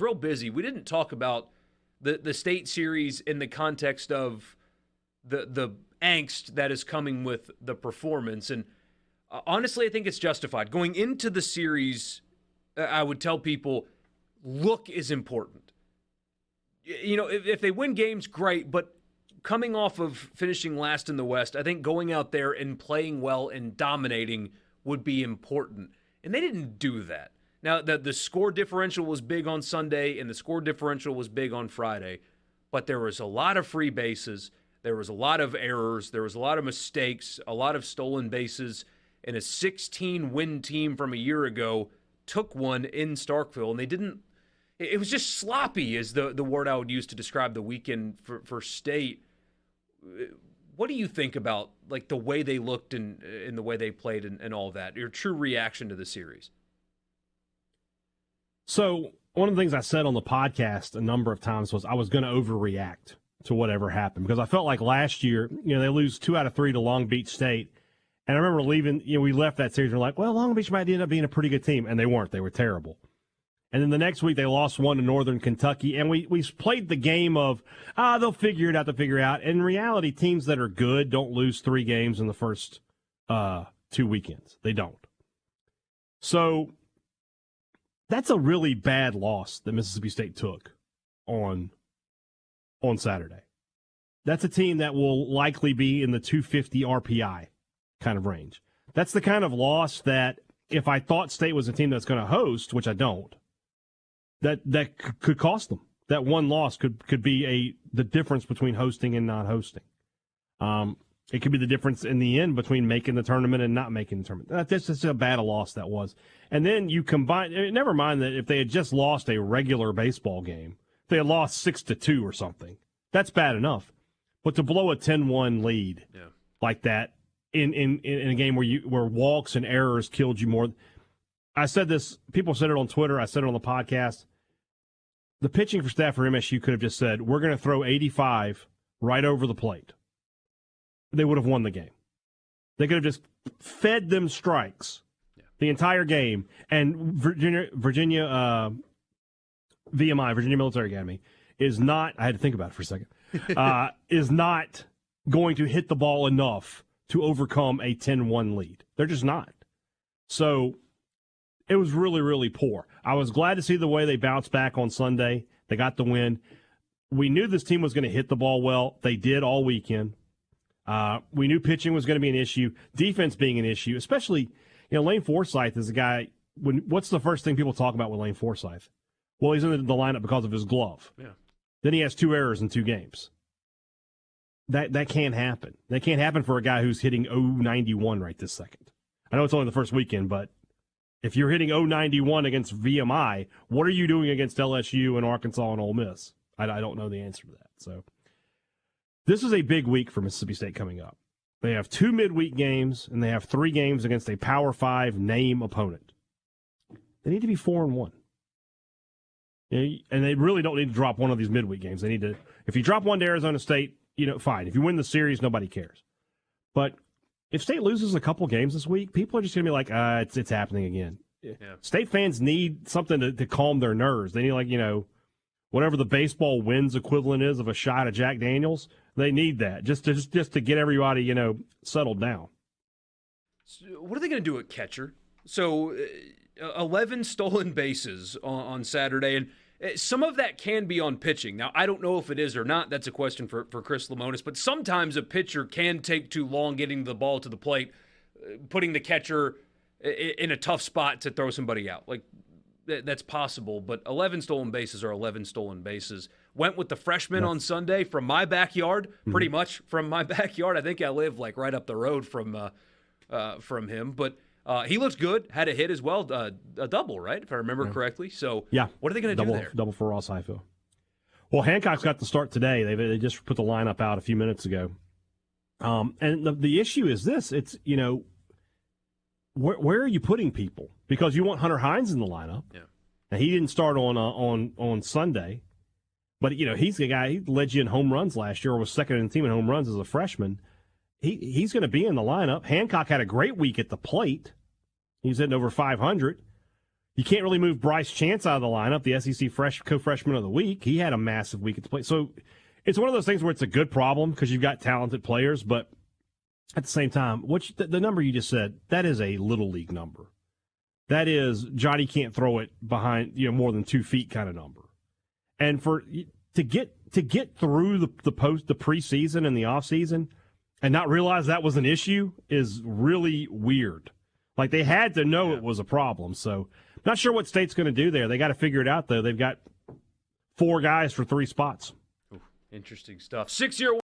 real busy. We didn't talk about the state series in the context of the angst that is coming with the performance. And honestly, I think it's justified. Going into the series, I would tell people, look is important. You know, if they win games, great, but coming off of finishing last in the West, I think going out there and playing well and dominating would be important. And they didn't do that. Now, the score differential was big on Sunday, and the score differential was big on Friday, but there was a lot of free bases. There was a lot of errors. There was a lot of mistakes, a lot of stolen bases, and a 16-win team from a year ago took one in Starkville, and they didn't. It was just sloppy is the word I would use to describe the weekend for State. What do you think about like the way they looked and the way they played and all that? Your true reaction to the series? So one of the things I said on the podcast a number of times was I was going to overreact to whatever happened because I felt like last year, they lose 2 out of 3 to Long Beach State. And I remember leaving, we left that series and we're like, well, Long Beach might end up being a pretty good team. And they weren't. They were terrible. And then the next week they lost 1 to Northern Kentucky. And we played the game of, they'll figure it out. And in reality, teams that are good don't lose 3 games in the first 2 weekends. They don't. So that's a really bad loss that Mississippi State took on Saturday. That's a team that will likely be in the 250 RPI kind of range. That's the kind of loss that if I thought State was a team that's going to host, which I don't, that could cost them. That one loss could be the difference between hosting and not hosting. It could be the difference in the end between making the tournament and not making the tournament. That's just how bad a loss that was. And then you combine, never mind that if they had just lost a regular baseball game, if they had lost 6-2 or something, that's bad enough. But to blow a 10-1 lead like that in a game where walks and errors killed you more. I said this, people said it on Twitter, I said it on the podcast. The pitching staff for MSU could have just said, we're going to throw 85 right over the plate. They would have won the game. They could have just fed them strikes the entire game. And Virginia VMI, Virginia Military Academy, is not, I had to think about it for a second, is not going to hit the ball enough to overcome a 10-1 lead. They're just not. So it was really, really poor. I was glad to see the way they bounced back on Sunday. They got the win. We knew this team was going to hit the ball well. They did all weekend. We knew pitching was going to be an issue, defense being an issue, especially, Lane Forsythe is a guy. What's the first thing people talk about with Lane Forsythe? Well, he's in the lineup because of his glove. Yeah. Then he has 2 errors in 2 games. That can't happen. That can't happen for a guy who's hitting 091 right this second. I know it's only the first weekend, but if you're hitting 091 against VMI, what are you doing against LSU and Arkansas and Ole Miss? I don't know the answer to that. So this is a big week for Mississippi State coming up. They have 2 midweek games, and they have 3 games against a Power 5 name opponent. They need to be 4-1. And they really don't need to drop one of these midweek games. They need to, if you drop one to Arizona State, fine. If you win the series, nobody cares. But if State loses a couple games this week, people are just going to be like, it's happening again. Yeah. State fans need something to calm their nerves. They need, whatever the baseball wins equivalent is of a shot of Jack Daniels. They need that just to get everybody, settled down. So what are they going to do at catcher? So 11 stolen bases on Saturday, and some of that can be on pitching. Now, I don't know if it is or not. That's a question for Chris Lemonis. But sometimes a pitcher can take too long getting the ball to the plate, putting the catcher in a tough spot to throw somebody out. Like, that's possible. But 11 stolen bases are 11 stolen bases. Went with the freshman on Sunday from my backyard, pretty much from my backyard. I think I live, right up the road from him. But he looks good, had a hit as well, a double, right, if I remember correctly. So what are they going to do there? Double for Ross Highfield. Well, Hancock's got the start today. They just put the lineup out a few minutes ago. And the issue is this. It's, where are you putting people? Because you want Hunter Hines in the lineup. Yeah. Now, he didn't start on Sunday. But, he's the guy, he led you in home runs last year, or was second in the team in home runs as a freshman. He's going to be in the lineup. Hancock had a great week at the plate. He's hitting over 500. You can't really move Bryce Chance out of the lineup, the SEC co-freshman of the week. He had a massive week at the plate. So it's one of those things where it's a good problem because you've got talented players, but at the same time, the number you just said, that is a little league number. That is Johnny can't throw it behind more than 2 feet kind of number. And to get through the preseason and the offseason and not realize that was an issue is really weird. Like they had to know it was a problem. So not sure what State's going to do there. They got to figure it out though. They've got 4 guys for 3 spots. Ooh, interesting stuff. 6-year